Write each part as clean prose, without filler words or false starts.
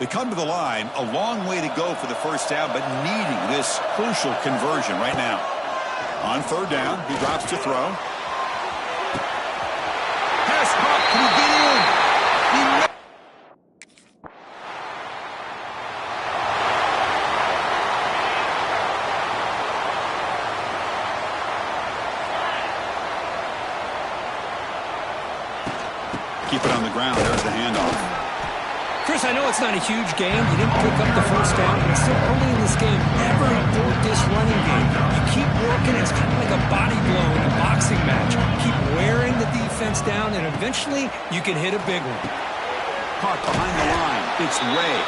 They come to the line, a long way to go for the first down, but needing this crucial conversion right now. On third down, he drops to throw. Pass caught. Can he get in? Keep it on the ground. There's the handoff. Chris, I know it's not a huge game. You didn't pick up the first down, but it's still early in this game. Never abort this running game. You keep working. It's kind of like a body blow in a boxing match. Keep wearing the defense down, and eventually you can hit a big one. Caught behind the line. It's Ray.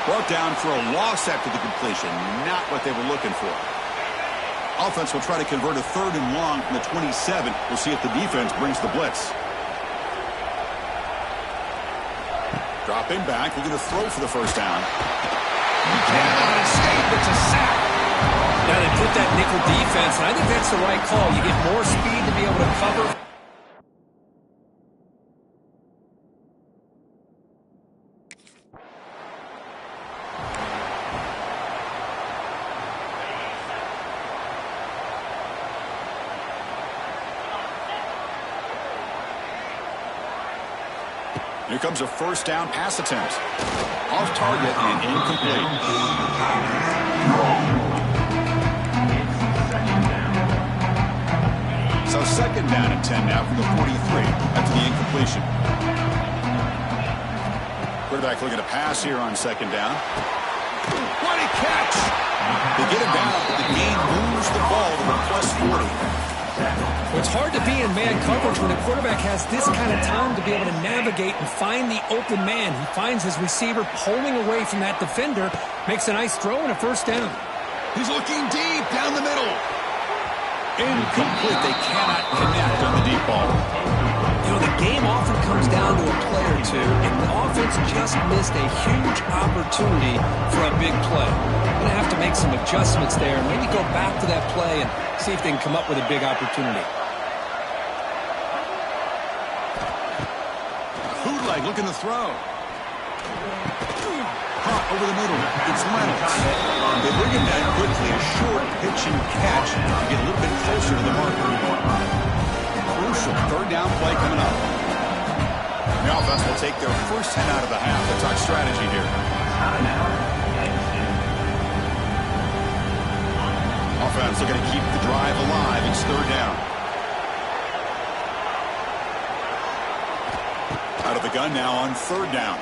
Brought down for a loss after the completion. Not what they were looking for. Offense will try to convert a third and long from the 27. We'll see if the defense brings the blitz. Dropping back, looking to throw for the first down. He cannot escape. It's a sack. Now they put that nickel defense, and I think that's the right call. You get more speed to be able to cover. Here comes a first down pass attempt. Off target and incomplete. So second down and 10 now from the 43 after the incompletion. Quarterback looking to pass here on second down. What a catch! They get it down, but the game moves the ball to the plus 40. Well, it's hard to be in man coverage when a quarterback has this kind of time to be able to navigate and find the open man. He finds his receiver pulling away from that defender, makes a nice throw and a first down. He's looking deep down the middle. Incomplete. They cannot connect on the deep ball. You know, the game often comes down to a play or two, and the offense just missed a huge opportunity for a big play. Going to have to make some adjustments there, and maybe go back to that play and see if they can come up with a big opportunity. Bootleg looking to throw. Caught over the middle. It's Reynolds. They bring it down quickly. A short pitch and catch to get a little bit closer to the marker. Crucial third down play coming up. The offense will take their first 10 out of the half. Let's talk strategy here. Offense looking to keep the drive alive. It's third down. Out of the gun now on third down.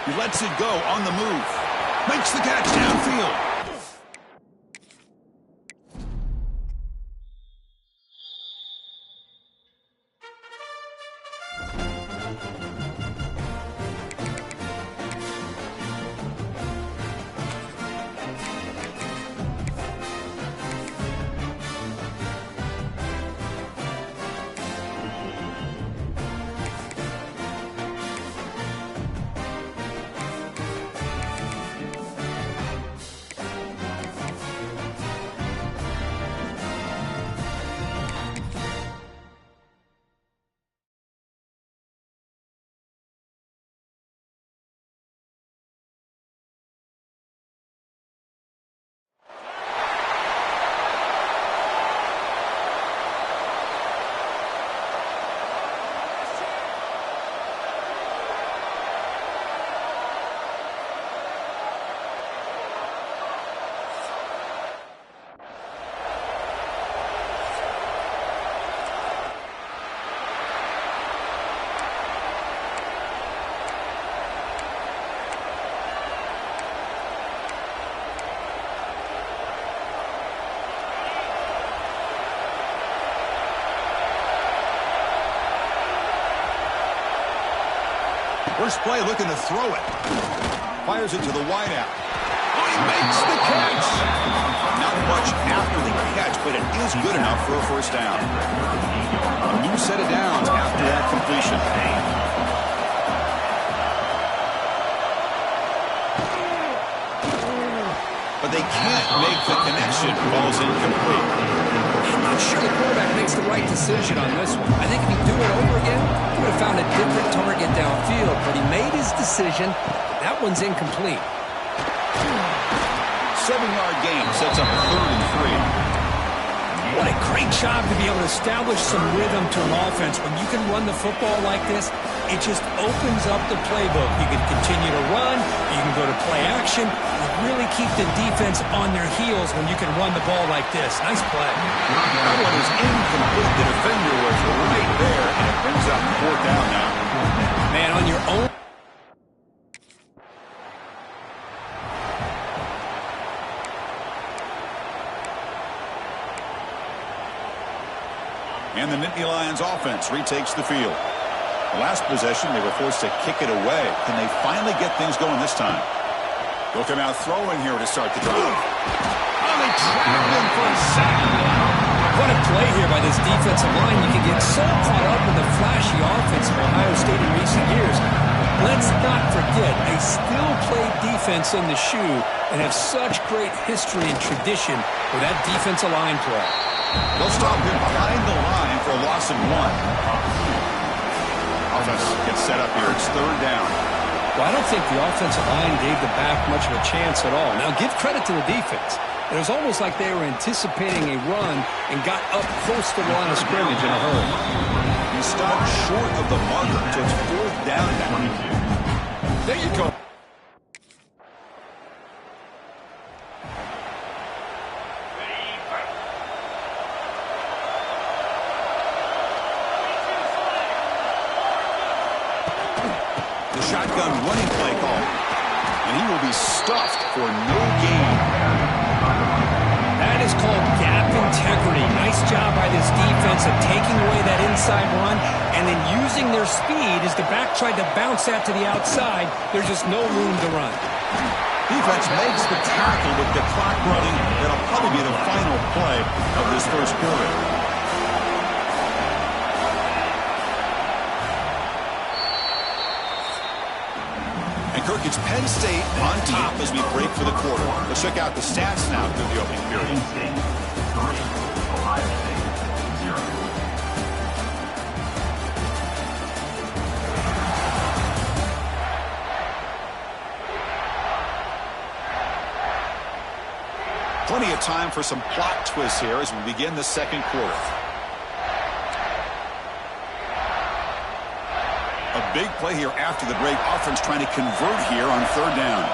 He lets it go on the move. Makes the catch downfield. First play looking to throw it. Fires it to the wideout. Oh, he makes the catch. Not much after the catch, but it is good enough for a first down. A new set of downs after that completion. But they can't make the connection. Ball's incomplete. I'm not sure the quarterback makes the right decision on this one. I think if he'd do it over again, he would have found a different target downfield. field, but he made his decision. That one's incomplete. 7-yard gain sets up 3rd and 3. What a great job to be able to establish some rhythm to an offense. When you can run the football like this, it just opens up the playbook. You can continue to run. You can go to play action. You really keep the defense on their heels when you can run the ball like this. Nice play. That one is incomplete. The defender was right there, and it brings up 4th down now. Man, on your own. And the Nittany Lions offense retakes the field. The last possession, they were forced to kick it away. Can they finally get things going this time? They'll come out throwing here to start the drive. Oh, they trapped him for a sack. What a play here by this defensive line. You can get so caught up in the flashy offense of Ohio State in recent years. Let's not forget, they still play defense in the shoe and have such great history and tradition with that defensive line play. They'll stop him behind the line for a loss of 1. Offense gets set up here. It's 3rd down. Well, I don't think the offensive line gave the back much of a chance at all. Now, give credit to the defense. It was almost like they were anticipating a run and got up close to the line of scrimmage in a hurry. He stopped short of the marker, so it's 4th down now. There you go. Shotgun running play call. And he will be stuffed for no gain. That is called gap integrity. Nice job by this defense of taking away that inside run and then using their speed as the back tried to bounce that to the outside. There's just no room to run. Defense makes the tackle with the clock running. That'll probably be the final play of this first quarter. Kirk, it's Penn State on top as we break for the quarter. Let's check out the stats now through the opening period. Penn State 3, Ohio State 0. Plenty of time for some plot twists here as we begin the second quarter. A big play here after the break. Offense trying to convert here on 3rd down.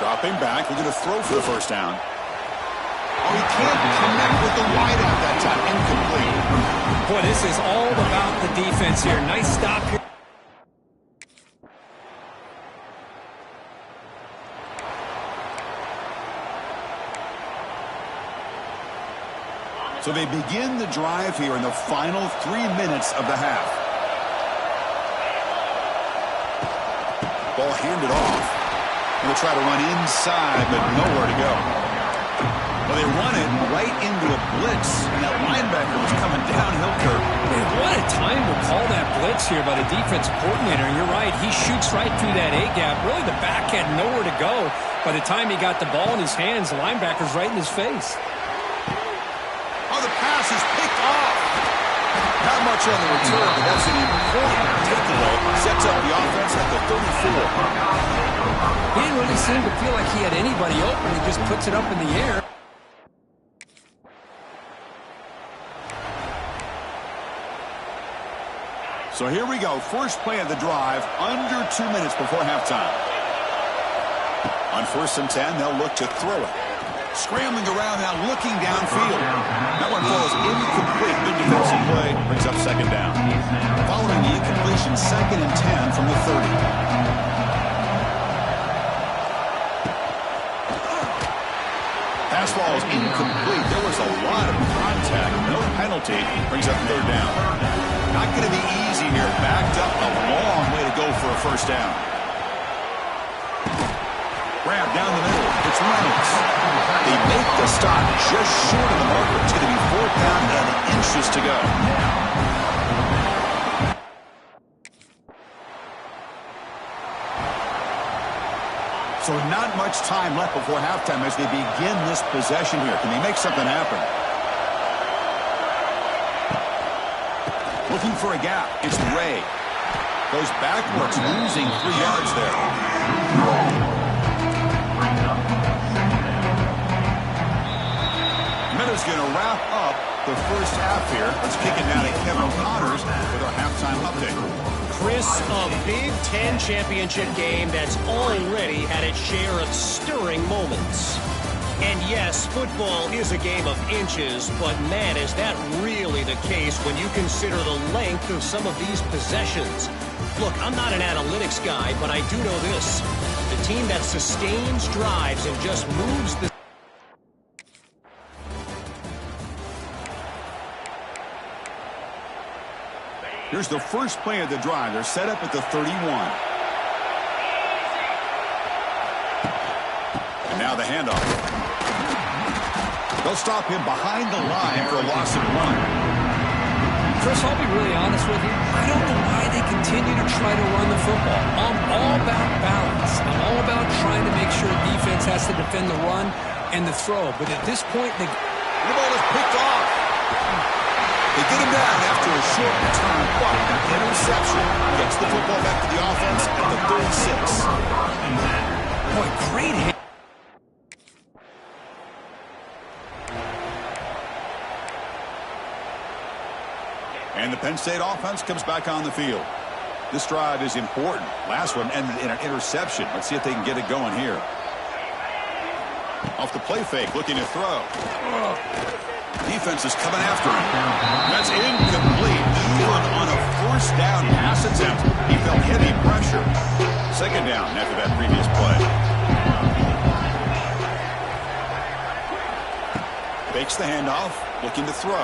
Dropping back. We're going to throw for the first down. Oh, he can't connect with the wideout that time. Incomplete. Boy, this is all about the defense here. Nice stop here. So they begin the drive here in the final 3 minutes of the half. Ball handed off. They'll try to run inside, but nowhere to go. Well, they run it right into a blitz, and that linebacker was coming downhill, Kirk. Man, what a time to call that blitz here by the defensive coordinator. And you're right, he shoots right through that A-gap. Really, the back had nowhere to go. By the time he got the ball in his hands, the linebacker's right in his face. Oh, the pass is picked off. Not much on the return, but that's an important takeaway. Sets up the offense at the 34. He didn't really seem to feel like he had anybody open. He just puts it up in the air. So here we go. First play of the drive, under 2 minutes before halftime. On 1st and 10, they'll look to throw it. Scrambling around now, looking downfield. That one falls incomplete. Good defensive play. Brings up 2nd down. Following the incompletion, 2nd and 10 from the 30. Pass ball is incomplete. There was a lot of contact. No penalty. Brings up 3rd down. Not going to be easy here. Backed up a long way to go for a first down. Grab down the middle. It's Reynolds. They make the stop just short of the marker. It's going to be 4th down and inches to go. So not much time left before halftime as they begin this possession here. Can they make something happen? Looking for a gap. It's Ray. Goes backwards, losing 3 yards there. Meadows going to wrap up the first half here. Let's kick it now to Kevin Connors with our halftime update. Chris, a Big Ten championship game that's already had its share of stirring moments. And yes, football is a game of inches, but man, is that really the case when you consider the length of some of these possessions. Look, I'm not an analytics guy, but I do know this. The team that sustains drives and just moves the... Here's the first play of the drive. They're set up at the 31. And now the handoff. They'll stop him behind the line for a loss of 1. Chris, I'll be really honest with you. I don't know why they continue to try to run the football. I'm all about balance. I'm all about trying to make sure defense has to defend the run and the throw. But at this point, the ball is picked off. They get him down after a short return, but that interception gets the football back to the offense at the 36. Boy, great hit. And the Penn State offense comes back on the field. This drive is important. Last one ended in an interception. Let's see if they can get it going here. Off the play fake, looking to throw. Defense is coming after him. That's incomplete. Even on a first down pass attempt, he felt heavy pressure. Second down after that previous play. Fakes the handoff, looking to throw.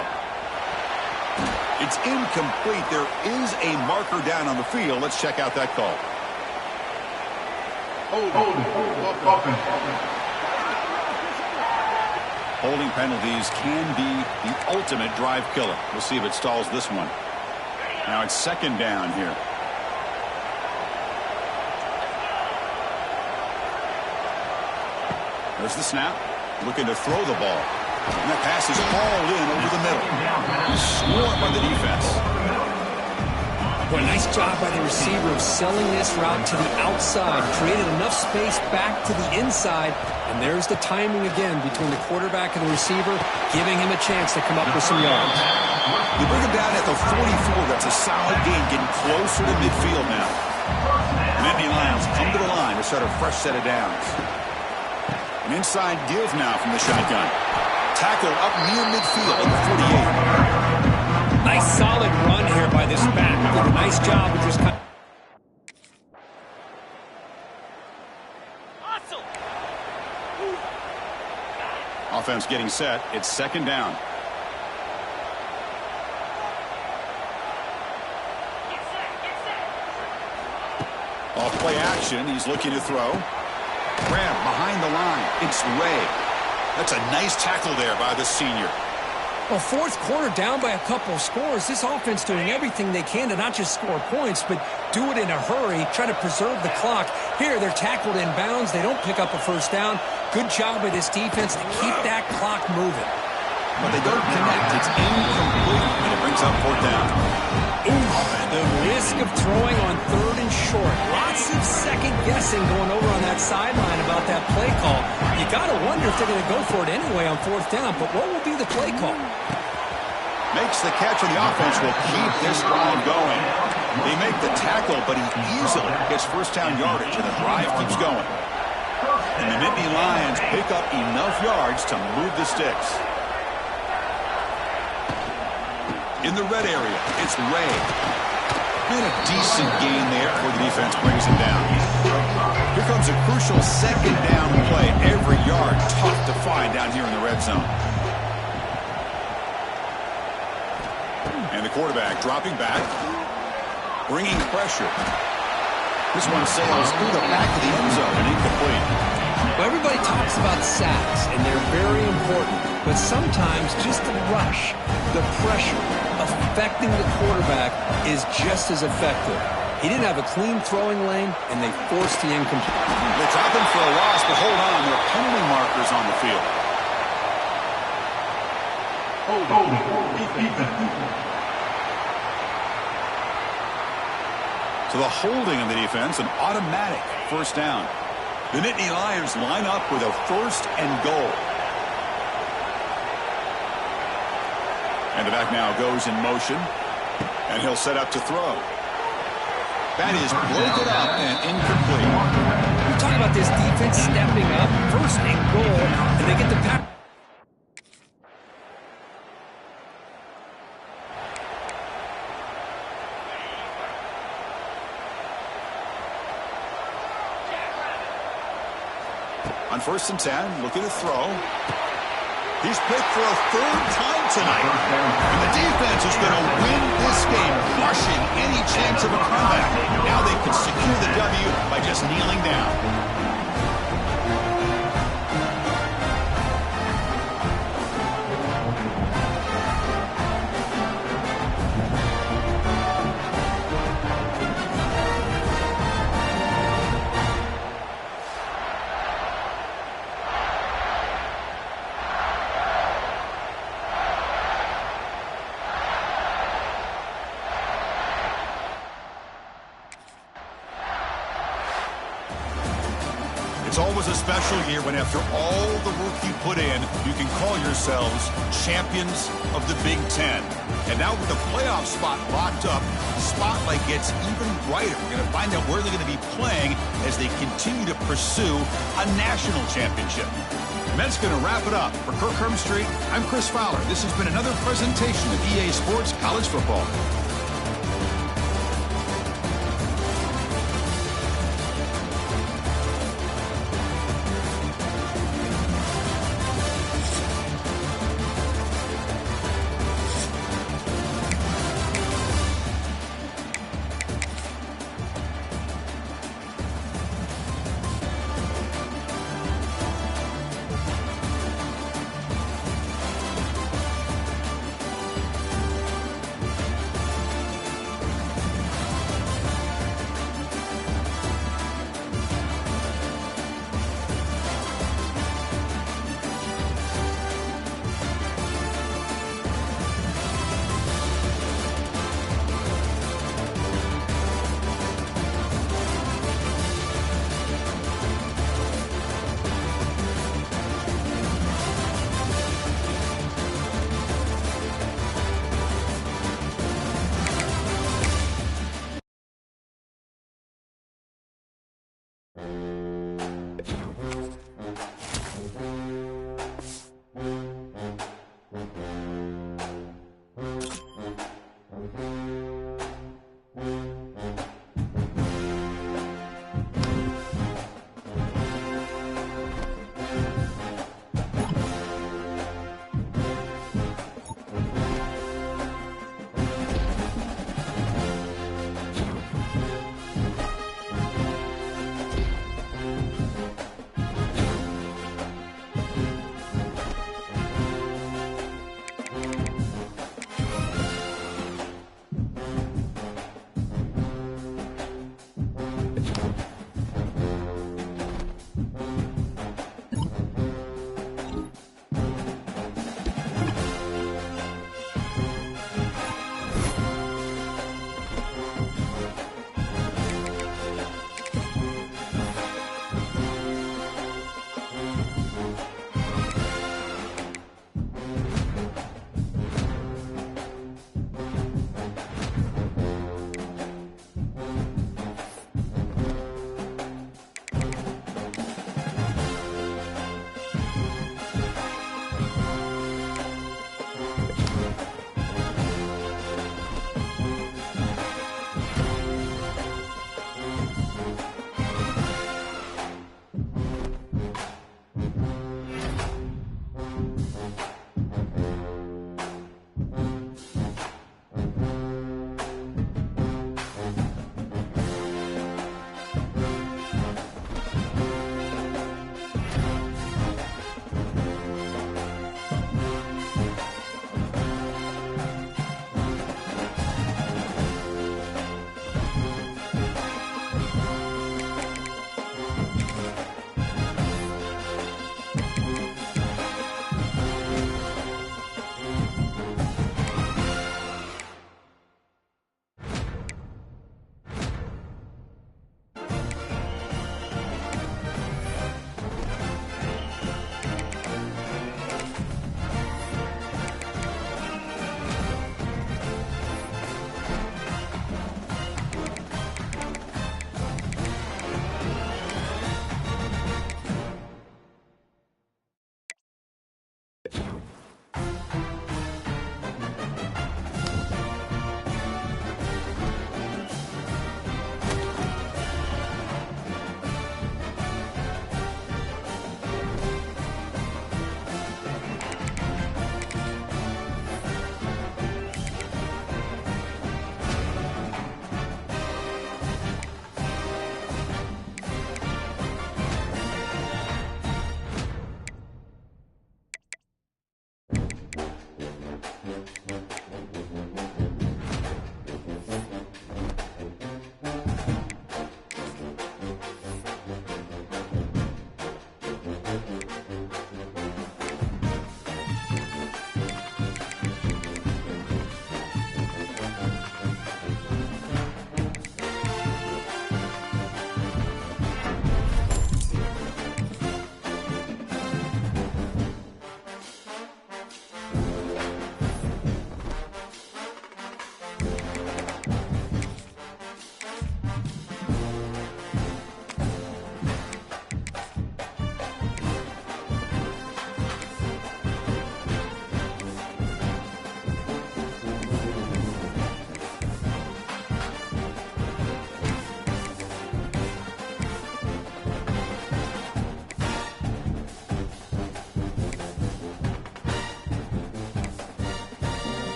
It's incomplete. There is a marker down on the field. Let's check out that call. Holding penalties can be the ultimate drive killer. We'll see if it stalls this one. Now it's second down here. There's the snap. Looking to throw the ball. And that pass is hauled in over the middle. Scored by the defense. Boy, nice job by the receiver of selling this route to the outside. Created enough space back to the inside. And there's the timing again between the quarterback and the receiver, giving him a chance to come up with some yards. You bring him down at the 44. That's a solid gain, getting closer to midfield now. Nittany Lions come to the line to start a fresh set of downs. An inside give now from the shotgun. Tackle up near midfield at the 48. Nice solid run here by this back. Did a nice job of just kind of... Offense getting set. It's second down. Off play action. He's looking to throw. Grab behind the line. It's Ray. That's a nice tackle there by the senior. Well, fourth quarter down by a couple of scores. This offense doing everything they can to not just score points, but do it in a hurry, try to preserve the clock. Here, they're tackled in bounds. They don't pick up a first down. Good job by this defense to keep that clock moving. But they don't connect. It's incomplete, and it brings up fourth down. Ooh, the risk of throwing on third and short. Lots of second guessing going over on that sideline about that play call. You got to wonder if they're going to go for it anyway on fourth down, but what will be the play call? Makes the catch, and the offense will keep this drive going. They make the tackle, but he easily gets first down yardage, and the drive keeps going. And the Nittany Lions pick up enough yards to move the sticks. In the red area, it's Ray. And a decent gain there before the defense brings him down. Here comes a crucial second down play. Every yard tough to find down here in the red zone. And the quarterback dropping back, bringing pressure. This one sails through the back of the end zone and incomplete. Well, everybody talks about sacks, and they're very important. But sometimes just the rush, the pressure, affecting the quarterback is just as effective. He didn't have a clean throwing lane, and they forced the incomplete. They drop him for a loss, but hold on. There are penalty markers on the field. So the holding of the defense, an automatic first down. The Nittany Lions line up with a 1st and goal. And the back now goes in motion, and he'll set up to throw. That is broken up and incomplete. We're talking about this defense stepping up, 1st and goal, and they get the pass. On 1st and 10, looking to throw. He's picked for a 3rd time tonight. And the defense is going to win this game, crushing any chance of a comeback. Now they can secure the W by just kneeling down. It's always a special year when after all the work you put in, you can call yourselves champions of the Big Ten. And now with the playoff spot locked up, the spotlight gets even brighter. We're going to find out where they're going to be playing as they continue to pursue a national championship. And that's going to wrap it up. For Kirk Street, I'm Chris Fowler. This has been another presentation of EA Sports College Football.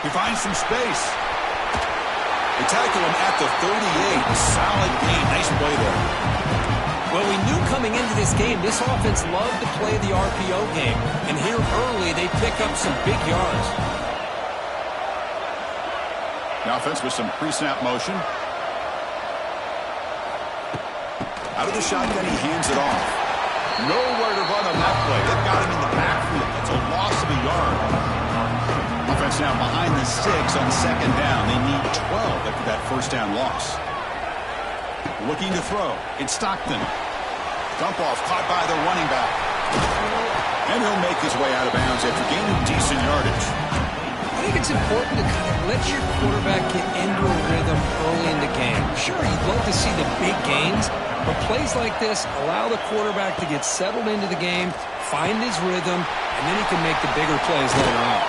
He finds some space. They tackle him at the 38. A solid gain. Nice play there. Well, we knew coming into this game, this offense loved to play the RPO game. And here early, they pick up some big yards. The offense with some pre-snap motion. Out of the shotgun, he hands it off. Nowhere to run on that play. They've got him in the backfield. That's a loss of a yard. Offense now behind the 6 on second down. They need 12 after that first down loss. Looking to throw. It's Stockton. Dump off caught by the running back. And he'll make his way out of bounds after gaining decent yardage. I think it's important to kind of let your quarterback get into a rhythm early in the game. Sure, you'd love to see the big gains, but plays like this allow the quarterback to get settled into the game, find his rhythm, and then he can make the bigger plays later on.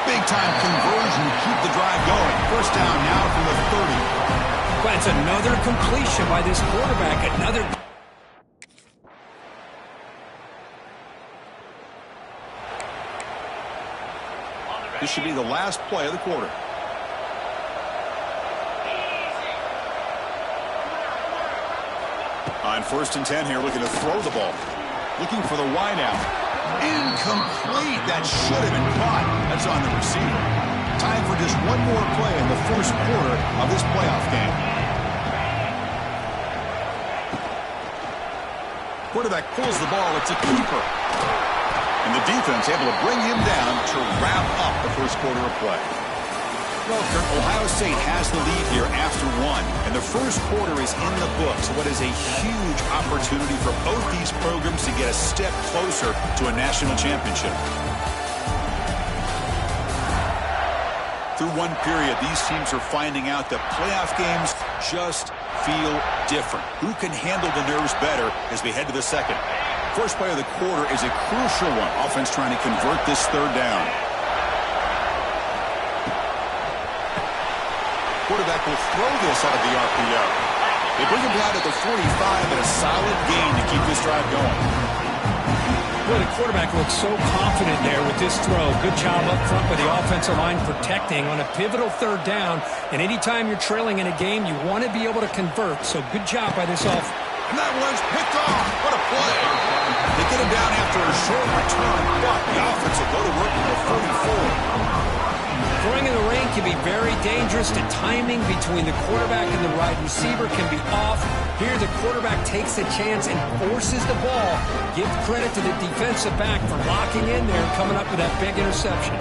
Big-time conversion to keep the drive going. First down now from the 30. But it's another completion by this quarterback. Another. This should be the last play of the quarter. On first and 10 here, looking to throw the ball. Looking for the wideout. Incomplete. That should have been caught. That's on the receiver. Time for just one more play in the first quarter of this playoff game. Quarterback pulls the ball. It's a keeper. And the defense able to bring him down to wrap up the first quarter of play. Well, Kirk, Ohio State has the lead here after one, and the first quarter is in the books. What is a huge opportunity for both these programs to get a step closer to a national championship. Through one period, these teams are finding out that playoff games just feel different. Who can handle the nerves better as we head to the second? First play of the quarter is a crucial one. Offense trying to convert this third down. Quarterback will throw this out of the RPO. They bring him down to the 45 and a solid gain to keep this drive going. Well, the quarterback looks so confident there with this throw. Good job up front by the offensive line protecting on a pivotal third down. And anytime you're trailing in a game, you want to be able to convert. So good job by this offense. And that one's picked off. What a play. They get him down after a short return, but the offense will go to work with the 44. Throwing in the rain can be very dangerous. The timing between the quarterback and the wide receiver can be off. Here, the quarterback takes a chance and forces the ball. Give credit to the defensive back for locking in there and coming up with that big interception.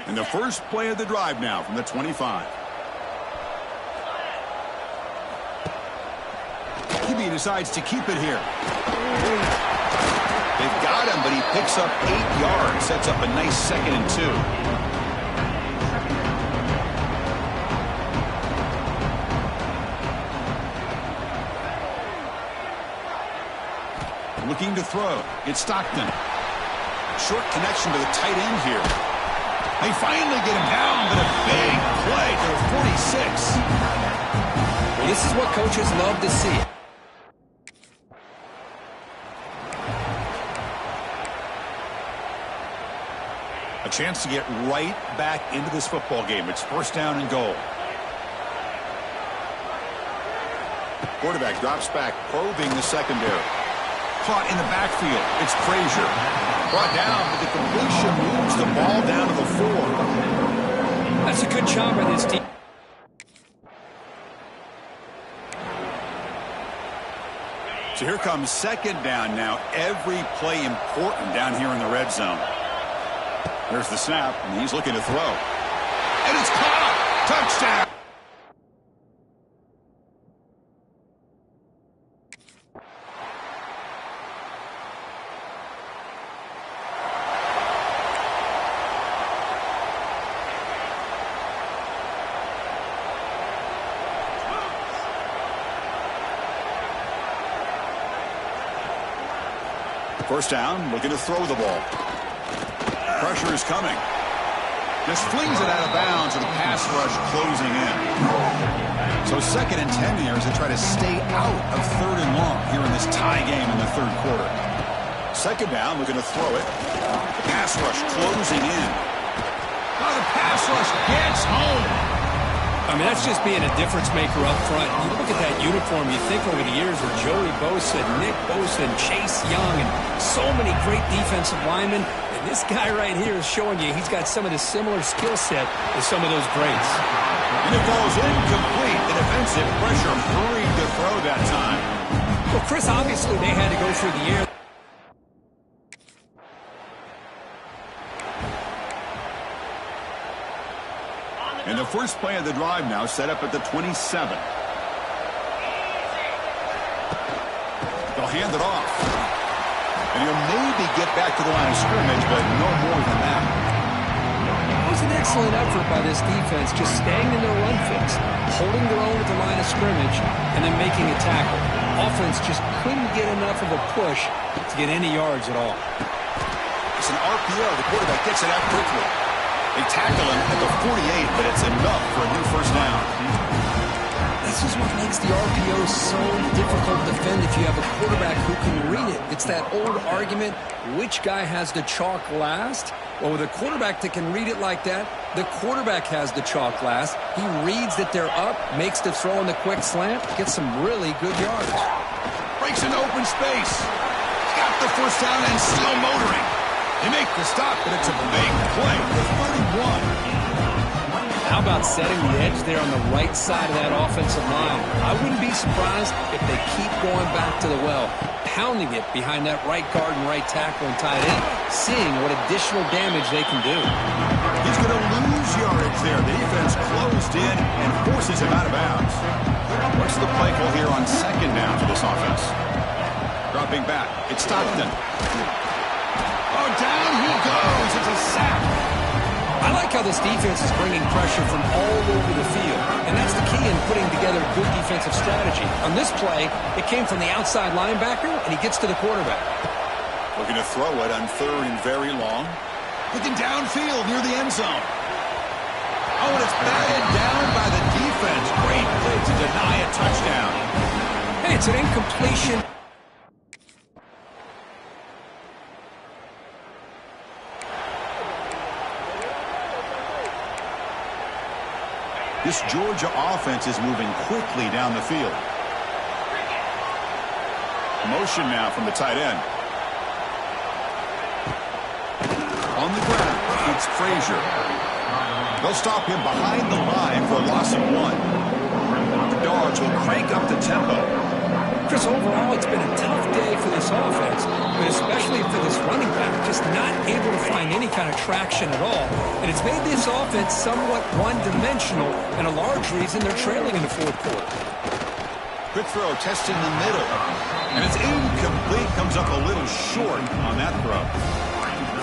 And the first play of the drive now from the 25. QB decides to keep it here. They've got him, but he picks up 8 yards. Sets up a nice 2nd and 2. Looking to throw. It's Stockton. Short connection to the tight end here. They finally get him down, but a big play to the 46. Well, this is what coaches love to see. A chance to get right back into this football game. It's first down and goal. Quarterback drops back, probing the secondary. Caught in the backfield. It's Frazier. Brought down, but the completion moves the ball down to the 4. That's a good job by this team. So here comes second down now. Every play important down here in the red zone. There's the snap, and he's looking to throw. And it's caught! Touchdown! First down, looking to throw the ball. Pressure is coming. Just flings it out of bounds with a pass rush closing in. So 2nd and 10 here as they try to stay out of 3rd and long here in this tie game in the 3rd quarter. 2nd down, looking to throw it. The pass rush closing in. Oh, the pass rush gets home. I mean, that's just being a difference maker up front. You look at that uniform, you think over the years with Joey Bosa, Nick Bosa, and Chase Young, and so many great defensive linemen. And this guy right here is showing you he's got some of the similar skill set as some of those greats. And it goes incomplete. The defensive pressure hurried to throw that time. Well, Chris, obviously they had to go through the air. And the first play of the drive now set up at the 27. They'll hand it off. And he'll maybe get back to the line of scrimmage, but no more than that. It was an excellent effort by this defense, just staying in their run fix, holding their own at the line of scrimmage, and then making a tackle. Offense just couldn't get enough of a push to get any yards at all. It's an RPO. The quarterback gets it out quickly. They tackle him at the 48, but it's enough for a new first down. This is what makes the RPO so difficult to defend if you have a quarterback who can read it. It's that old argument, which guy has the chalk last? Well, with a quarterback that can read it like that, the quarterback has the chalk last. He reads that they're up, makes the throw in the quick slant, gets some really good yards. Breaks into open space. Got the first down and still motoring. They make the stop, but it's a big play. The 31. How about setting the edge there on the right side of that offensive line? I wouldn't be surprised if they keep going back to the well, pounding it behind that right guard and right tackle and tight end, seeing what additional damage they can do. He's going to lose yardage there. The defense closed in and forces him out of bounds. What's the play call here on 2nd down for this offense? Dropping back. It's Stockton. Oh, down he goes. It's a sack. I like how this defense is bringing pressure from all over the field, and that's the key in putting together a good defensive strategy. On this play, it came from the outside linebacker, and he gets to the quarterback. Looking to throw it on 3rd and very long. Looking downfield near the end zone. Oh, and it's batted down by the defense. Great play to deny a touchdown. Hey, it's an incompletion. This Georgia offense is moving quickly down the field. Motion now from the tight end. On the ground, it's Frazier. They'll stop him behind the line for a loss of 1. The Dogs will crank up the tempo. Chris, overall, it's been a tough day for this offense, but especially for this running back, just not able to find any kind of traction at all. And it's made this offense somewhat one-dimensional, and a large reason they're trailing in the 4th quarter. Quick throw, testing the middle. And it's incomplete, comes up a little short on that throw.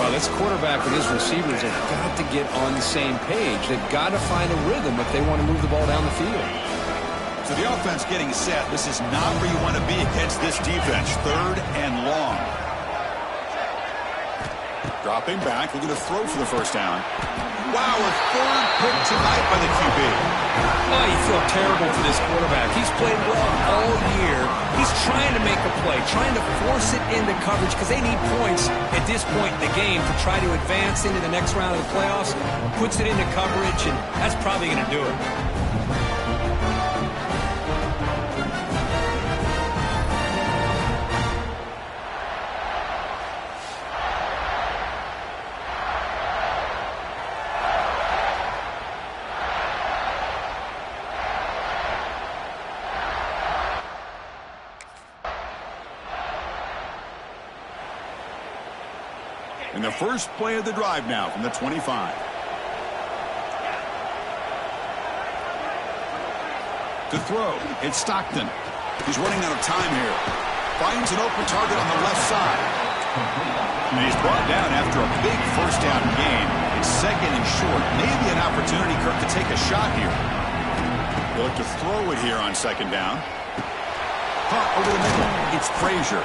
Well, this quarterback and his receivers have got to get on the same page. They've got to find a rhythm if they want to move the ball down the field. So the offense getting set. This is not where you want to be against this defense. 3rd and long. Dropping back, looking to throw for the first down. Wow, a 3rd pick tonight by the QB. Oh, you feel terrible for this quarterback. He's played well all year. He's trying to make a play, trying to force it into coverage because they need points at this point in the game to try to advance into the next round of the playoffs. Puts it into coverage, and that's probably going to do it. And the first play of the drive now from the 25. To throw, it's Stockton. He's running out of time here. Finds an open target on the left side. And he's brought down after a big first down gain. It's 2nd and short. Maybe an opportunity, Kirk, to take a shot here. They'll look to throw it here on 2nd down. Caught over the middle. It's Frazier.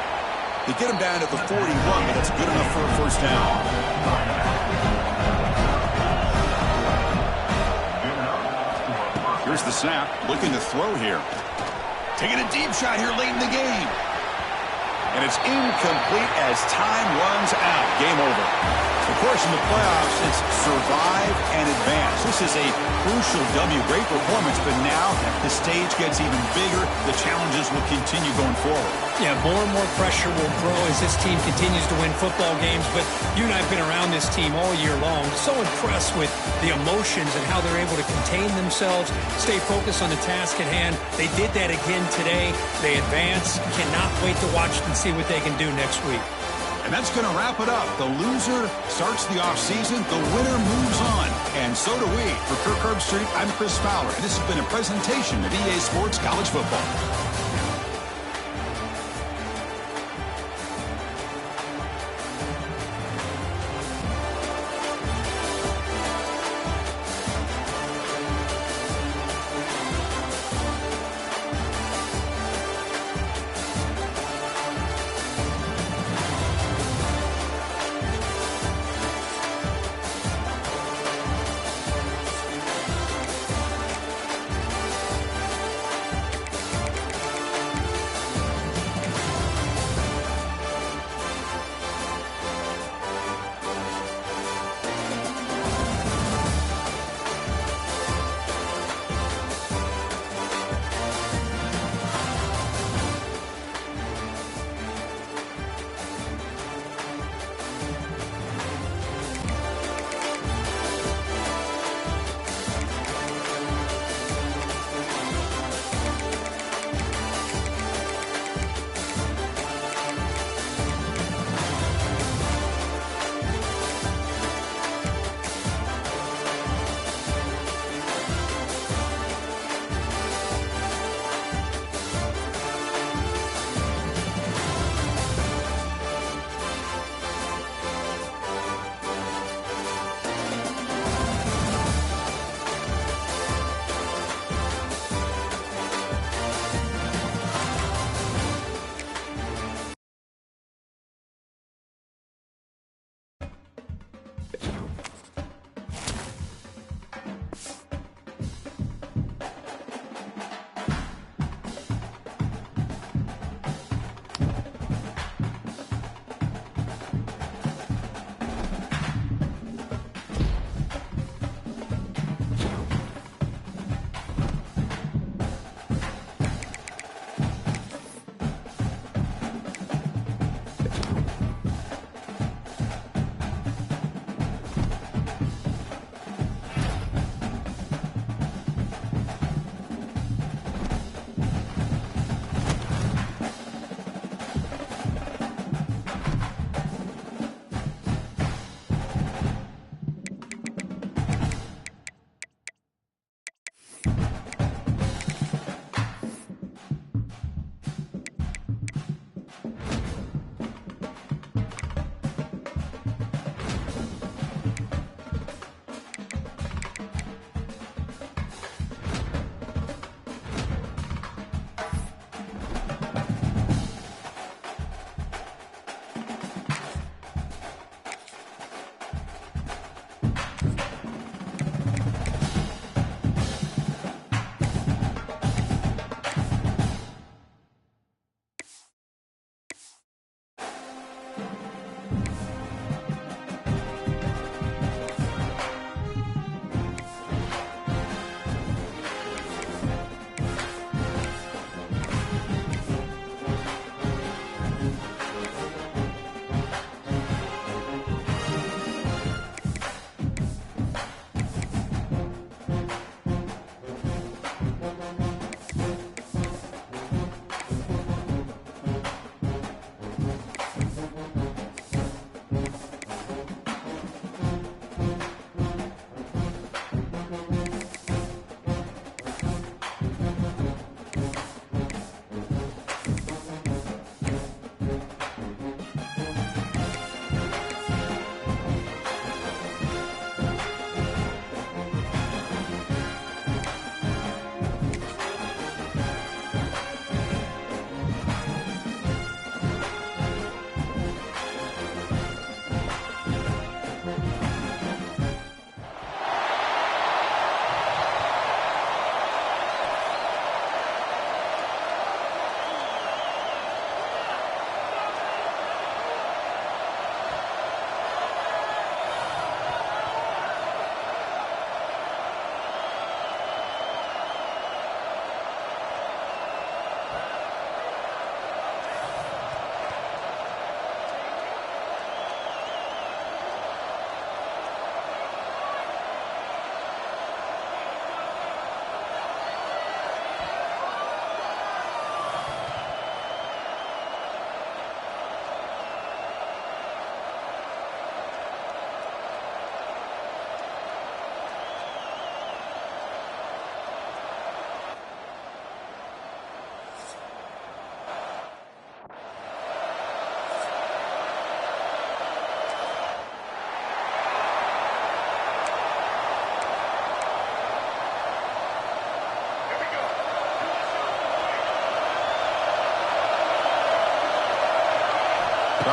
They get him down at the 41, but that's good enough for a first down. Here's the snap, looking to throw here. Taking a deep shot here late in the game. And it's incomplete as time runs out. Game over. Of course, in the playoffs, it's survive and advance. This is a crucial W. Great performance, but now the stage gets even bigger. The challenges will continue going forward. Yeah, more and more pressure will grow as this team continues to win football games. But you and I have been around this team all year long. So impressed with the emotions and how they're able to contain themselves, stay focused on the task at hand. They did that again today. They advance. Cannot wait to watch and see what they can do next week. And that's going to wrap it up. The loser starts the offseason. The winner moves on. And so do we. For Kirk Herbstreit, I'm Chris Fowler. And this has been a presentation of EA Sports College Football.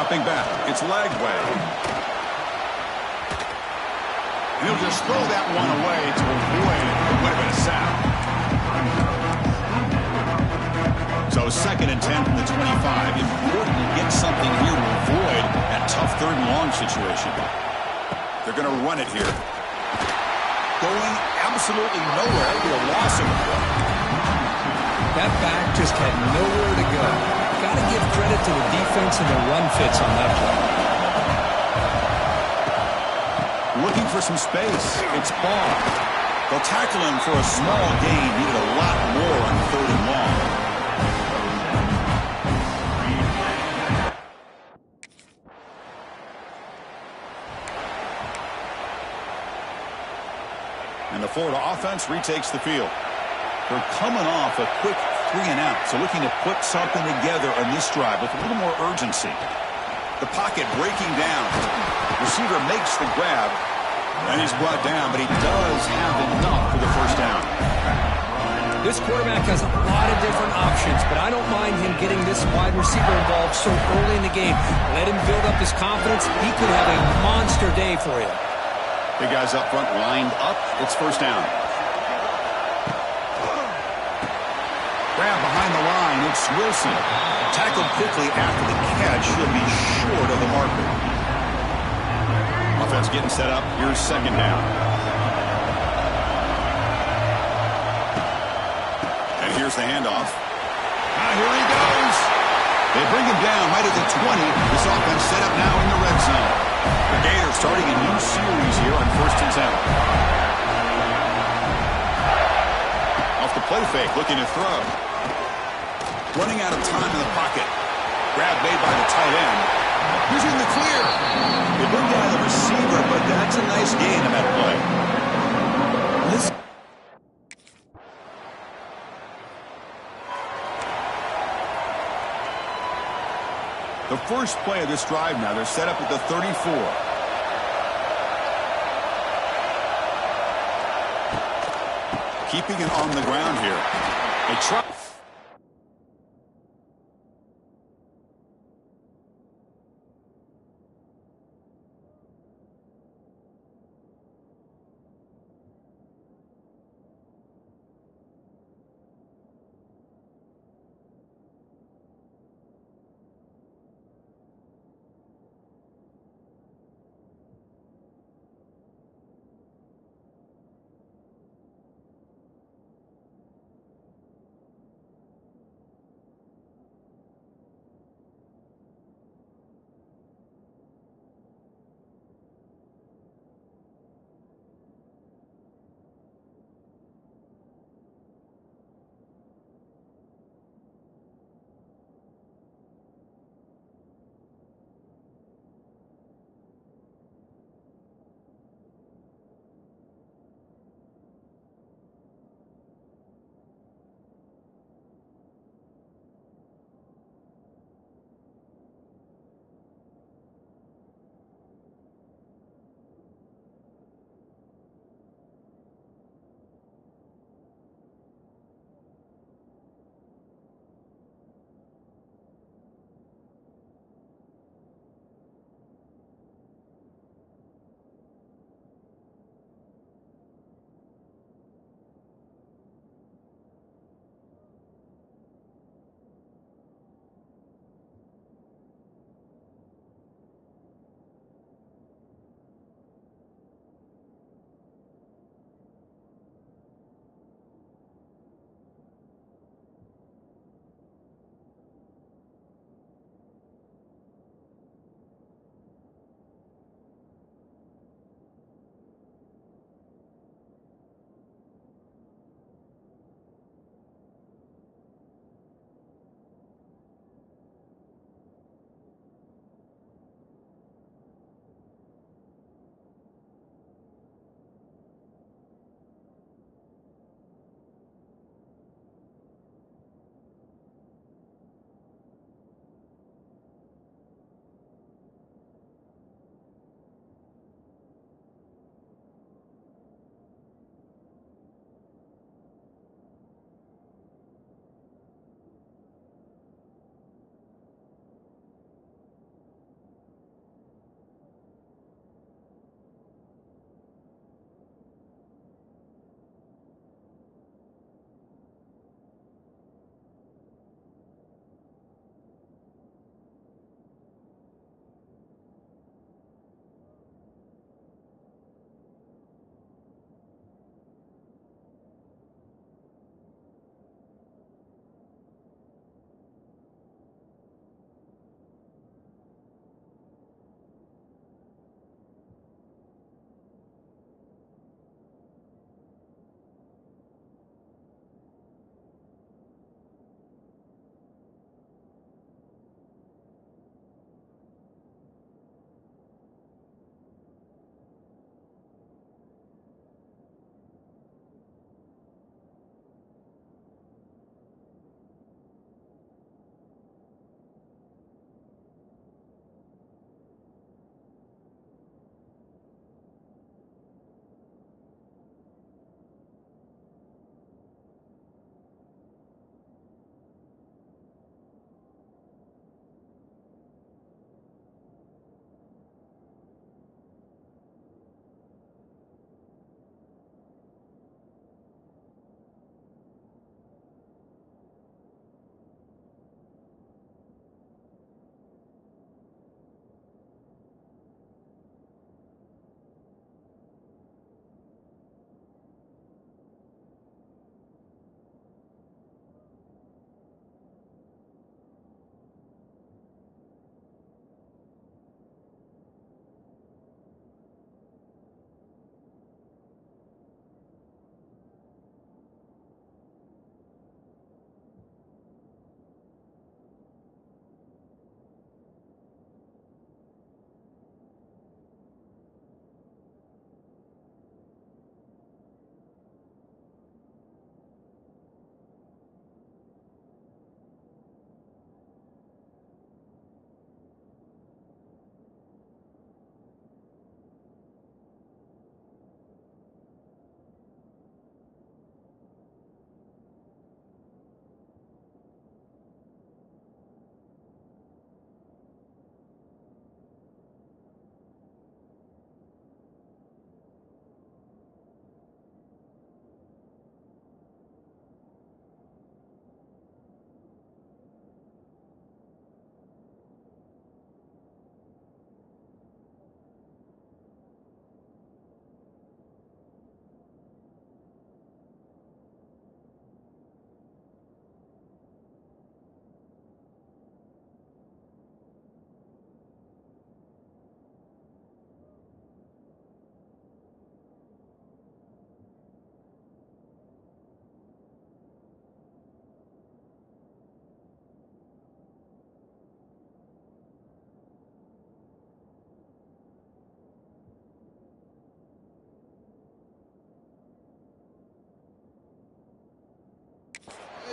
Dropping back. It's Lagway. And he'll just throw that one away to avoid what would have been a sack. So 2nd and 10 from the 25. Important to get something here to avoid that tough 3rd and long situation. They're going to run it here. Going absolutely nowhere. It'll be a loss of a play. That back just had nowhere to go. Got to give credit to the defense and the run fits on that play. Looking for some space. It's Ball. They'll tackle him for a small gain. Needed a lot more on 3rd and long. And the Florida offense retakes the field. They're coming off a quick 3-and-out, so looking to put something together on this drive with a little more urgency. The pocket breaking down. Receiver makes the grab, and he's brought down, but he does have enough for the 1st down. This quarterback has a lot of different options, but I don't mind him getting this wide receiver involved so early in the game. Let him build up his confidence. He could have a monster day for you. Big guys up front lined up. It's 1st down. Grab behind the line. It's Wilson. Tackled quickly after the catch. He'll be short of the marker. Offense getting set up. Here's 2nd down. And here's the handoff. Here he goes. They bring him down right at the 20. This offense set up now in the red zone. The Gators starting a new series here on 1st and 10. Off the play fake, looking to throw. Running out of time in the pocket. Grab made by the tight end. He's in the clear. They bring down the receiver, but that's a nice gain in that play. The first play of this drive now, they're set up at the 34. Keeping it on the ground here. They try.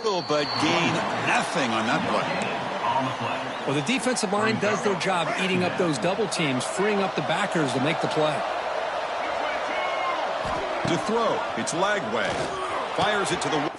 But gain nothing on that play. Well, the defensive line does their job eating up those double teams, freeing up the backers to make the play. To throw, it's Lagway. Fires it to the...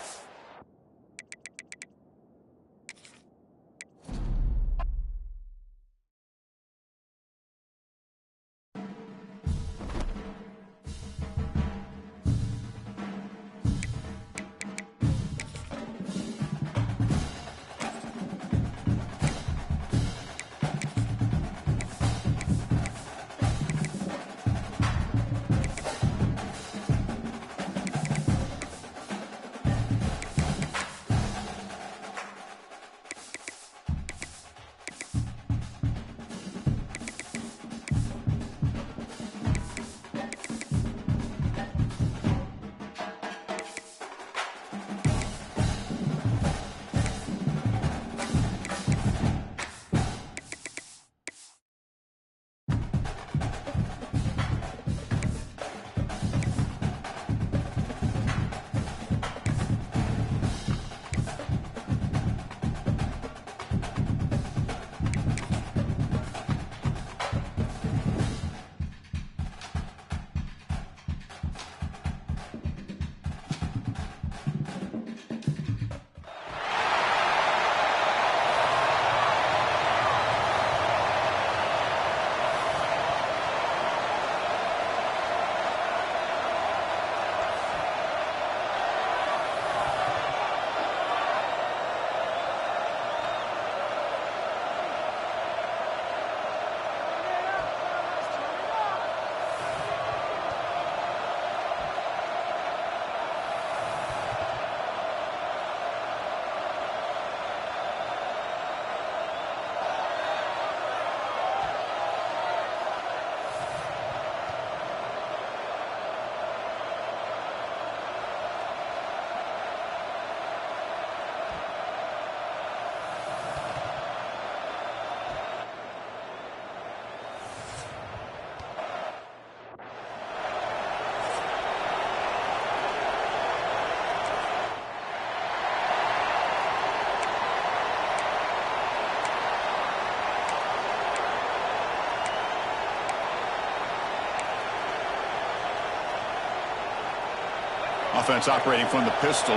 Offense operating from the pistol.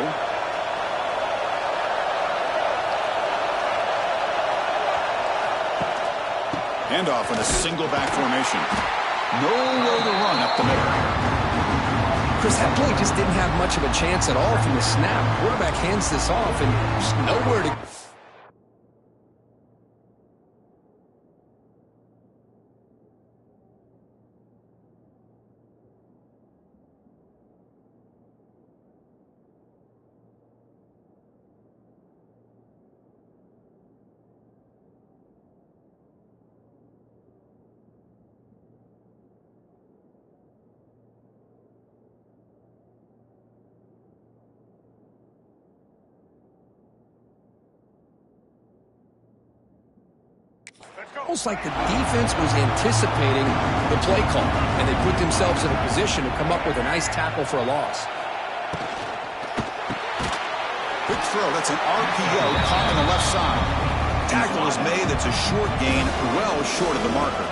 Handoff in a single back formation. Nowhere to run up the middle. Chris, that play just didn't have much of a chance at all from the snap. Quarterback hands this off and just nowhere to... Almost like the defense was anticipating the play call, and they put themselves in a position to come up with a nice tackle for a loss. Quick throw. That's an RPO caught on the left side. Tackle is made. That's a short gain, well short of the marker.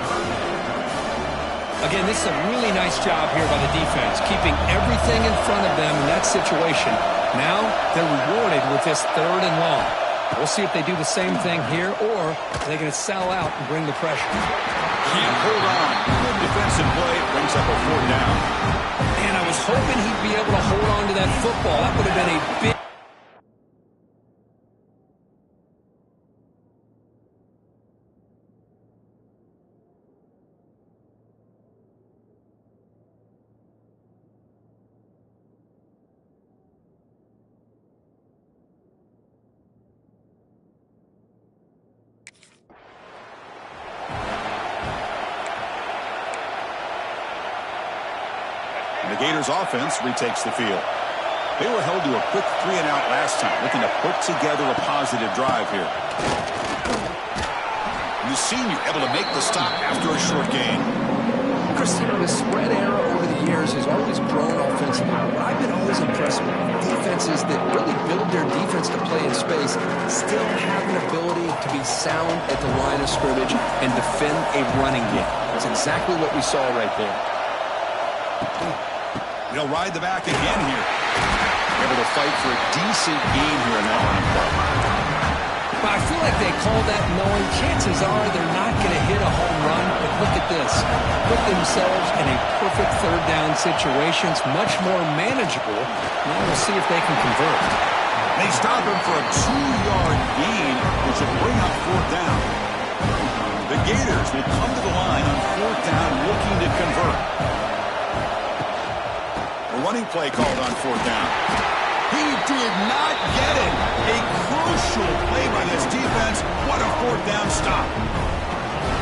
Again, this is a really nice job here by the defense, keeping everything in front of them in that situation. Now they're rewarded with this 3rd and long. We'll see if they do the same thing here, or they're going to sell out and bring the pressure. Can't hold on. Good defensive play. Brings up a 4th down. Man, I was hoping he'd be able to hold on to that football. That would have been a big... The Gators offense retakes the field. They were held to a quick 3-and-out last time, looking to put together a positive drive here. And the senior able to make the stop after a short gain. Chris, the spread era over the years has always grown offensively. What I've been always impressed with, the defense offenses that really build their defense to play in space still have an ability to be sound at the line of scrimmage and defend a running game. That's exactly what we saw right there. They'll ride the back again here. Able to fight for a decent gain here in that running play. But I feel like they call that knowing chances are they're not going to hit a home run. But look at this. Put themselves in a perfect third down situation. It's much more manageable. Now we'll see if they can convert. They stop him for a 2-yard gain, which will bring up fourth down. The Gators will come to the line on fourth down looking to convert. A running play called on fourth down. He did not get it. A crucial play by this defense. What a fourth down stop.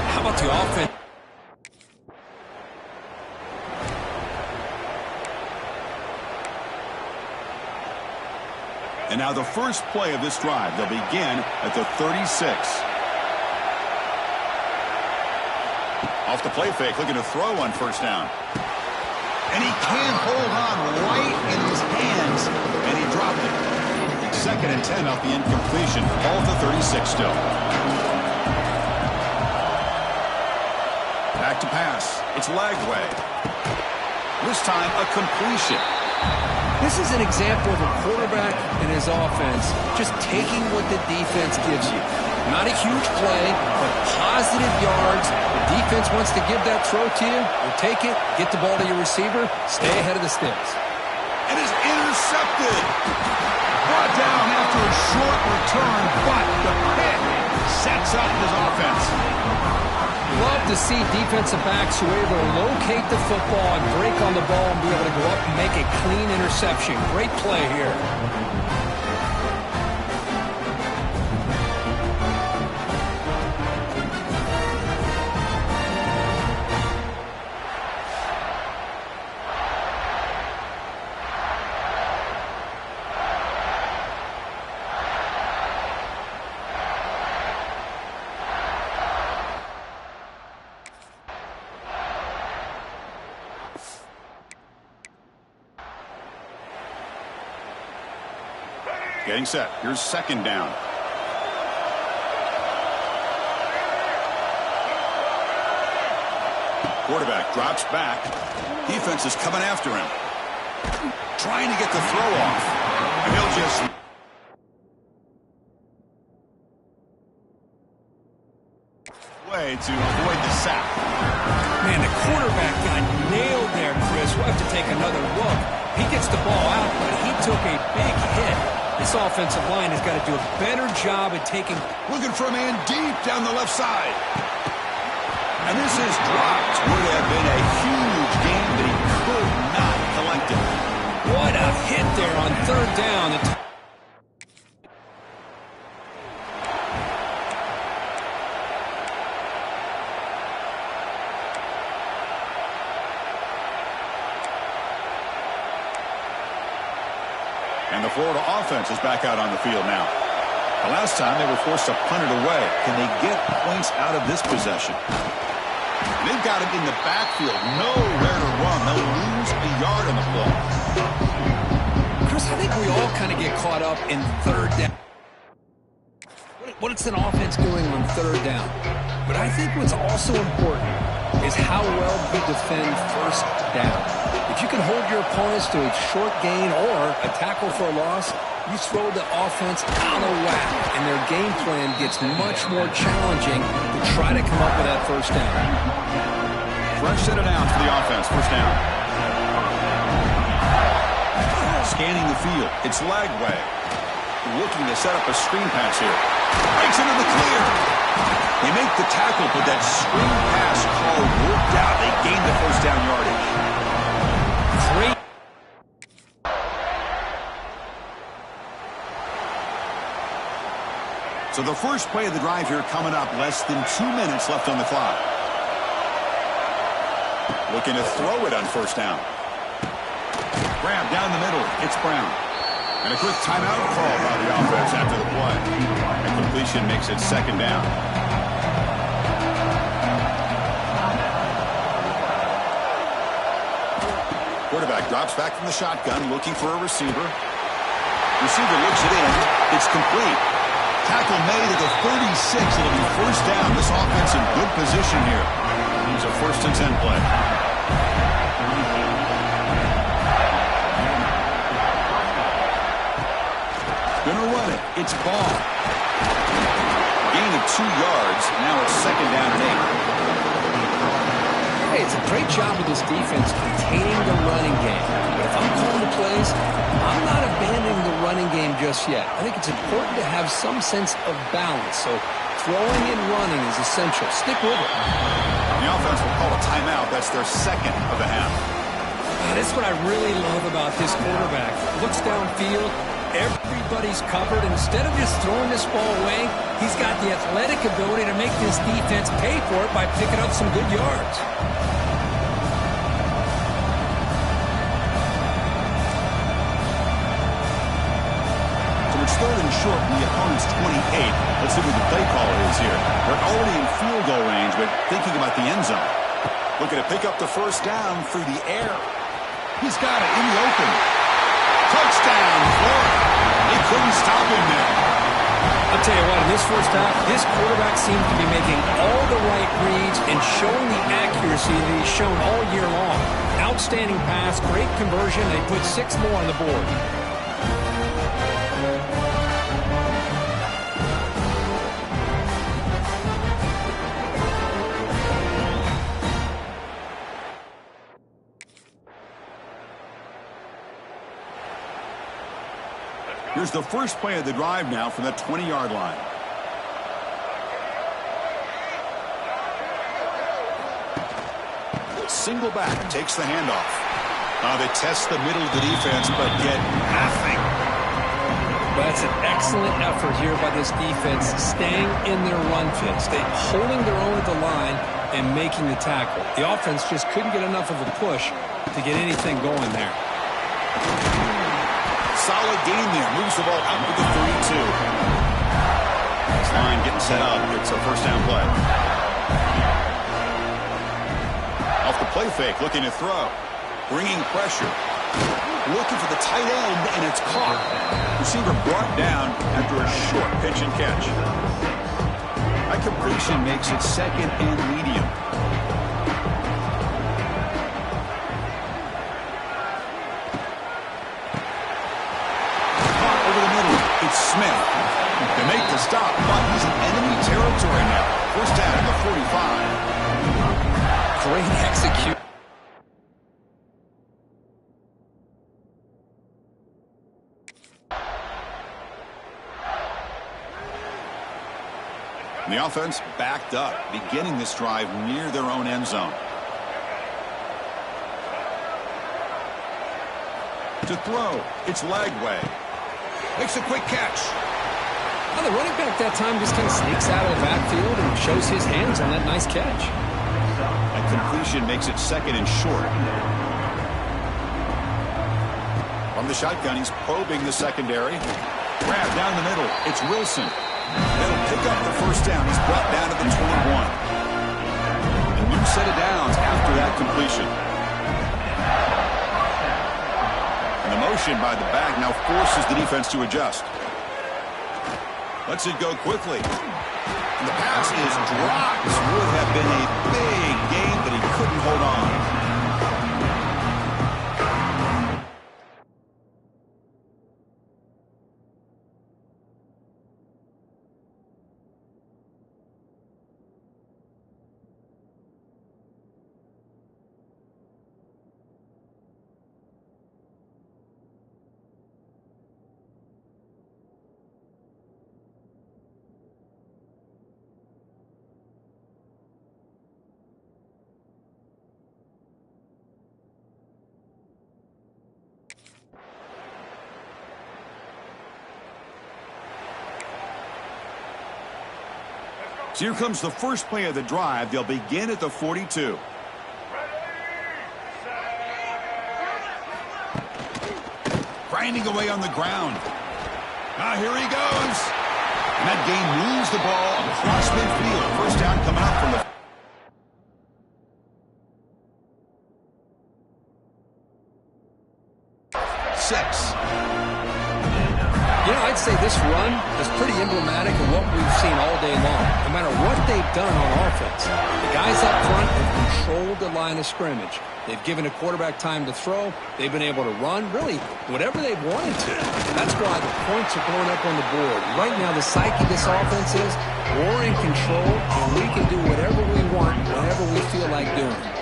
How about the offense? And now the first play of this drive. They'll begin at the 36. Off the play fake, looking to throw on first down. And he can't hold on right in his hands, and he dropped it. Second and 10 off the incompletion. Ball at the 36 still. Back to pass. It's Lagway. This time a completion. This is an example of a quarterback and his offense just taking what the defense gives you. Not a huge play, but positive yards. The defense wants to give that throw to you. You take it, get the ball to your receiver, stay ahead of the sticks. And is intercepted. Brought down after a short return, but the pick sets up his offense. Love to see defensive backs who are able to locate the football and break on the ball and be able to go up and make a clean interception. Great play here. Getting set. Here's second down. Quarterback drops back. Defense is coming after him. Trying to get the throw off. And he'll just... way to avoid the sack. Man, the quarterback got nailed there, Chris. We'll have to take another look. He gets the ball out, but he took a big hit. This offensive line has got to do a better job at taking... Looking for a man deep down the left side. And this is dropped. Would have been a huge game, but he could not collect it. What a hit there on third down. And the Florida offense is back out on the field now. The last time they were forced to punt it away. Can they get points out of this possession? They've got it in the backfield. Nowhere to run. They'll lose a yard on the play. Chris, I think we all kind of get caught up in third down. What is an offense doing on third down? But I think what's also important is how well we defend first down. If you can hold your opponents to a short gain or a tackle for a loss, you throw the offense out of whack, and their game plan gets much more challenging to try to come up with that first down. Fresh set of downs for the offense. First down. Scanning the field. It's Lagway. Looking to set up a screen pass here. Breaks into the clear. They make the tackle, but that screen pass call worked out. They gained the first down yardage. Great. So the first play of the drive here coming up. Less than 2 minutes left on the clock. Looking to throw it on first down. Grab down the middle. It's Brown. And a quick timeout call by the offense after the play. And completion makes it second down. Quarterback drops back from the shotgun, looking for a receiver. Receiver looks it in. It's complete. Tackle made at the 36. It'll be first down. This offense in good position here. It's a 1st and 10 play. Gonna run it. It's Ball. Gain of 2 yards. Now it's 2nd down and 8. Hey, it's a great job of this defense containing the running game. But if I'm calling the plays, I'm not abandoning the running game just yet. I think it's important to have some sense of balance. So throwing and running is essential. Stick with it. The offense will call a timeout. That's their 2nd of the half. That's what I really love about this quarterback. Looks downfield. Everybody's covered. Instead of just throwing this ball away, he's got the athletic ability to make this defense pay for it by picking up some good yards. So it's 3rd and short from the opponent's 28. Let's see what the play caller is here. They're already in field goal range, but thinking about the end zone. Looking to pick up the first down through the air. He's got it in the open. Touchdown, Florida. They couldn't stop him there. I'll tell you what, in this first half, this quarterback seems to be making all the right reads and showing the accuracy that he's shown all year long. Outstanding pass, great conversion. They put 6 more on the board. Here's the first play of the drive now from the 20-yard line. Single back, takes the handoff. They test the middle of the defense, but get nothing. But that's an excellent effort here by this defense, staying in their run fit, holding their own at the line and making the tackle. The offense just couldn't get enough of a push to get anything going there. Solid gain there. Moves the ball out to the 32. This line getting set up. It's a first down play. Off the play fake, looking to throw. Bringing pressure. Looking for the tight end, and it's caught. Receiver brought down after a short pitch and catch. That completion makes it 2nd and medium. It's Smith. They make the stop, but he's in enemy territory now. First down at the 45. Great execution. The offense backed up, beginning this drive near their own end zone. To throw, it's Lagway. Makes a quick catch. Well, the running back that time just kind of sneaks out of the backfield and shows his hands on that nice catch. That completion makes it 2nd and short. From the shotgun, he's probing the secondary. Grab down the middle. It's Wilson. That'll pick up the first down. He's brought down to the 21. A new set of downs after that completion. And the motion by the back now forces the defense to adjust. Lets it go quickly. And the pass is dropped. This would have been a big gain, but he couldn't hold on. So here comes the first play of the drive. They'll begin at the 42. Grinding away on the ground. Here he goes. And that gain moves the ball across midfield. First down coming up from the 6. I'd say this run is pretty emblematic of what we've seen all day long. No matter what they've done on offense, the guys up front have controlled the line of scrimmage. They've given a quarterback time to throw. They've been able to run, really, whatever they've wanted to. That's why the points are going up on the board. Right now, the psyche of this offense is we're in control, and we can do whatever we want, whenever we feel like doing it.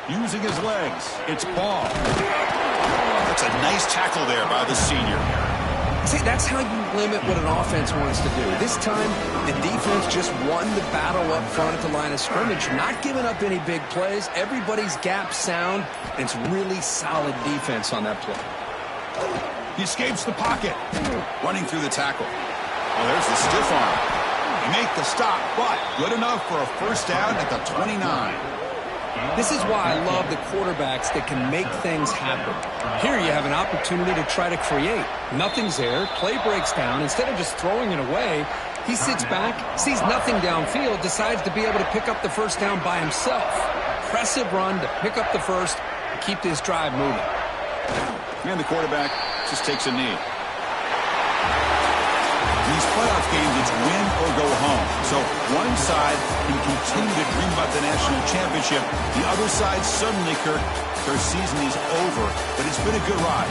Using his legs, it's ball. That's a nice tackle there by the senior. See, that's how you limit what an offense wants to do. This time, the defense just won the battle up front at the line of scrimmage, not giving up any big plays. Everybody's gap sound, and it's really solid defense on that play. He escapes the pocket, running through the tackle. Oh, there's the stiff arm. They make the stop, but good enough for a first down at the 29. This is why I love the quarterbacks that can make things happen. Here you have an opportunity to try to create. Nothing's there. Play breaks down. Instead of just throwing it away, he sits back, sees nothing downfield, decides to be able to pick up the first down by himself. Impressive run to pick up the first and keep this drive moving. And the quarterback just takes a knee. These playoff games, it's win or go home. So one side can continue to dream about the national championship. The other side suddenly, Kirk, their season is over. But it's been a good ride.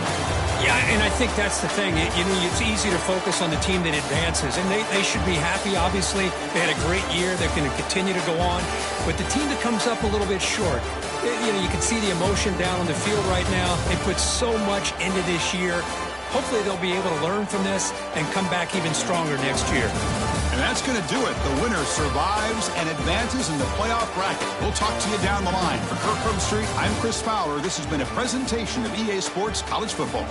Yeah, and I think that's the thing. It's easy to focus on the team that advances. And they should be happy, obviously. They had a great year. They're going to continue to go on. But the team that comes up a little bit short, you can see the emotion down on the field right now. They put so much into this year. Hopefully they'll be able to learn from this and come back even stronger next year. And that's going to do it. The winner survives and advances in the playoff bracket. We'll talk to you down the line. For Kirk Herbstreit, I'm Chris Fowler. This has been a presentation of EA Sports College Football.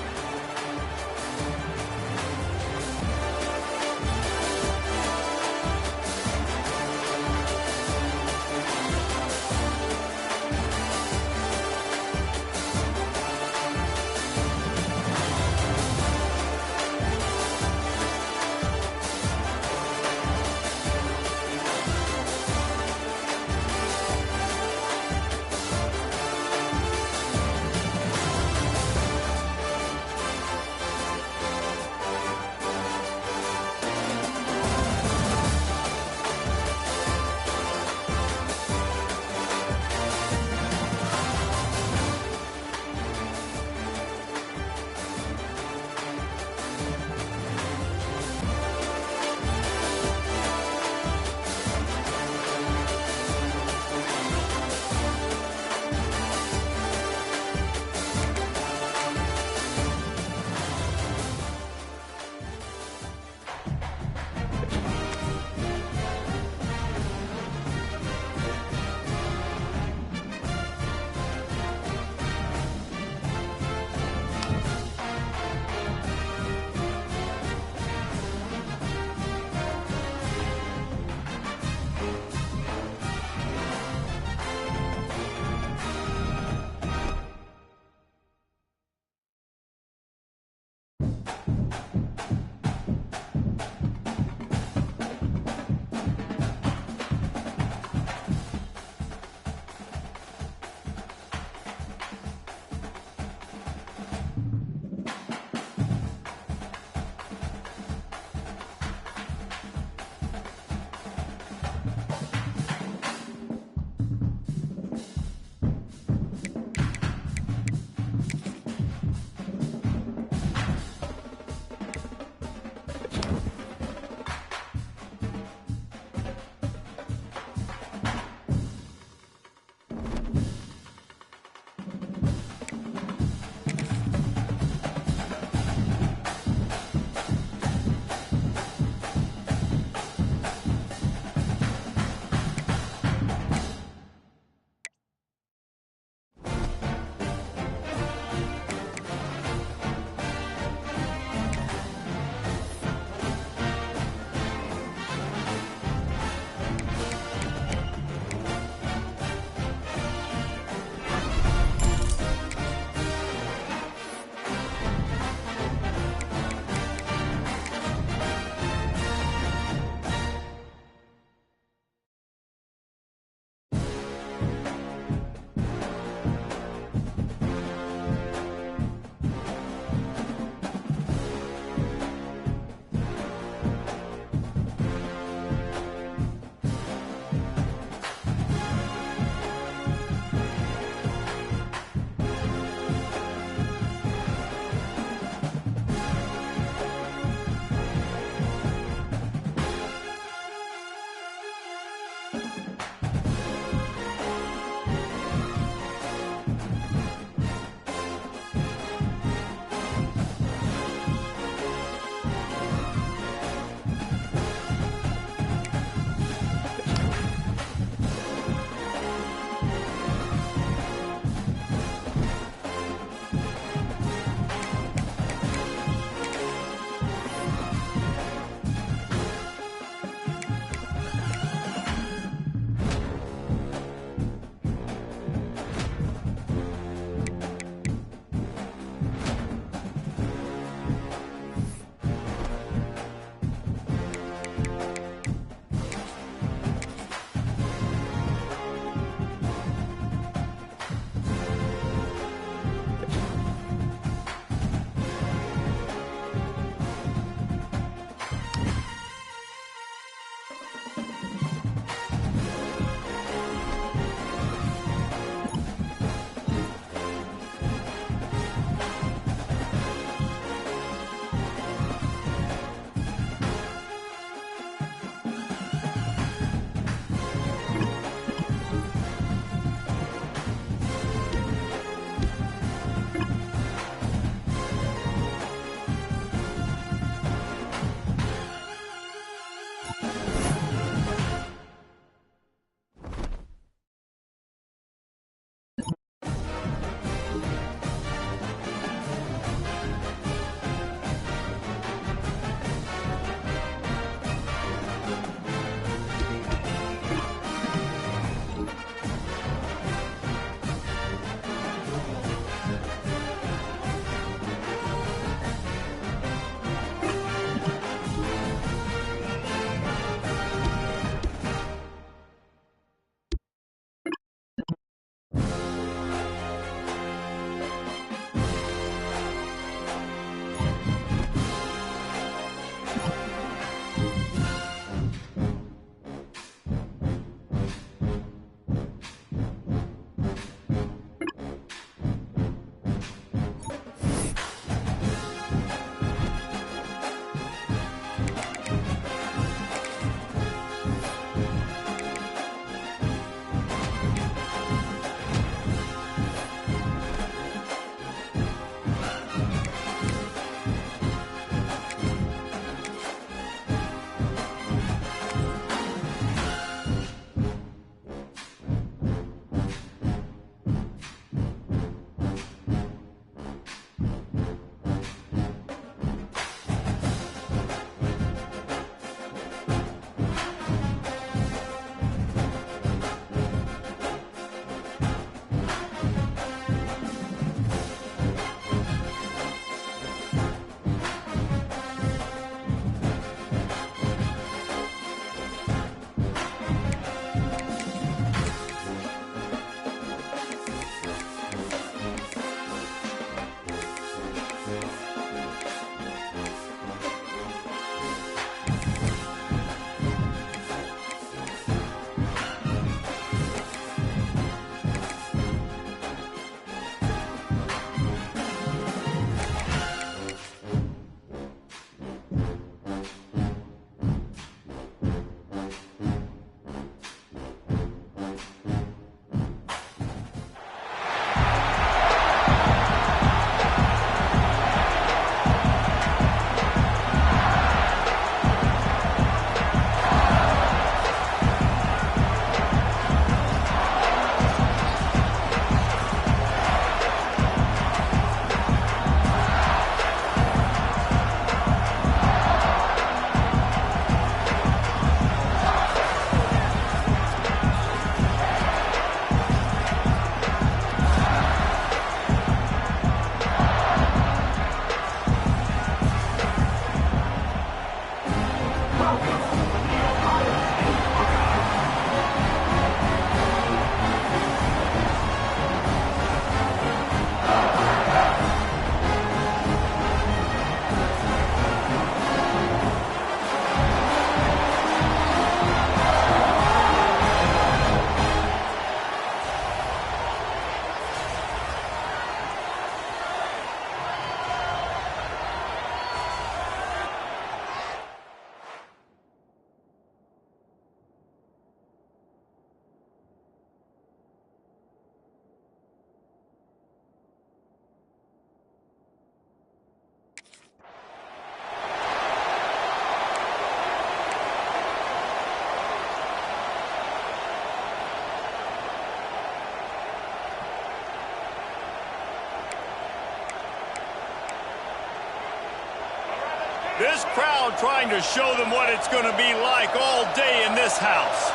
This crowd trying to show them what it's going to be like all day in this house.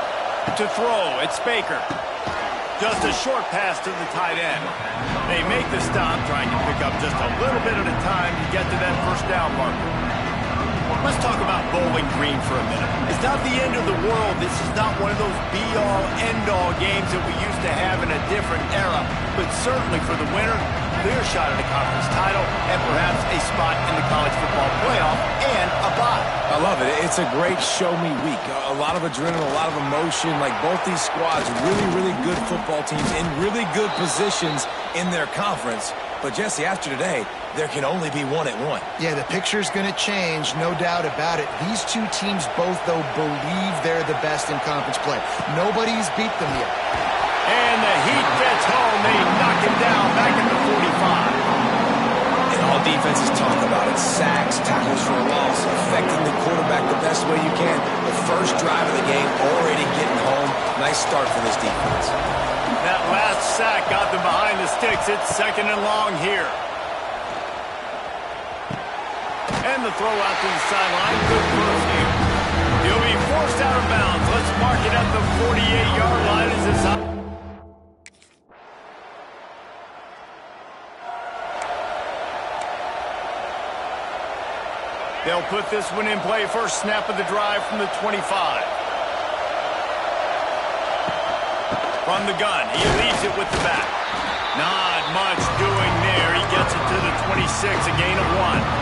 To throw, it's Baker. Just a short pass to the tight end. They make the stop, trying to pick up just a little bit at a time to get to that first down marker. Let's talk about Bowling Green for a minute. It's not the end of the world. This is not one of those be-all, end-all games that we used to have in a different era. But certainly for the winner, clear shot at a conference title and perhaps a spot in the college football playoff and a bye. I love it. It's a great show-me week. A lot of adrenaline, a lot of emotion. Like both these squads, really, really good football teams in really good positions in their conference. But, Jesse, after today, there can only be one at one. Yeah, the picture's going to change, no doubt about it. These two teams both, though, believe they're the best in conference play. Nobody's beat them yet. And the heat gets home. They knock him down back at the 45. And all defenses talk about it. Sacks, tackles for a loss, affecting the quarterback the best way you can. The first drive of the game already getting home. Nice start for this defense. That last sack got them behind the sticks. It's 2nd and long here. And the throw out to the sideline. Good first here. He'll be forced out of bounds. Let's mark it at the 48-yard line as it's up. They'll put this one in play. First snap of the drive from the 25. From the gun, he leaves it with the back. Not much doing there. He gets it to the 26, a gain of 1.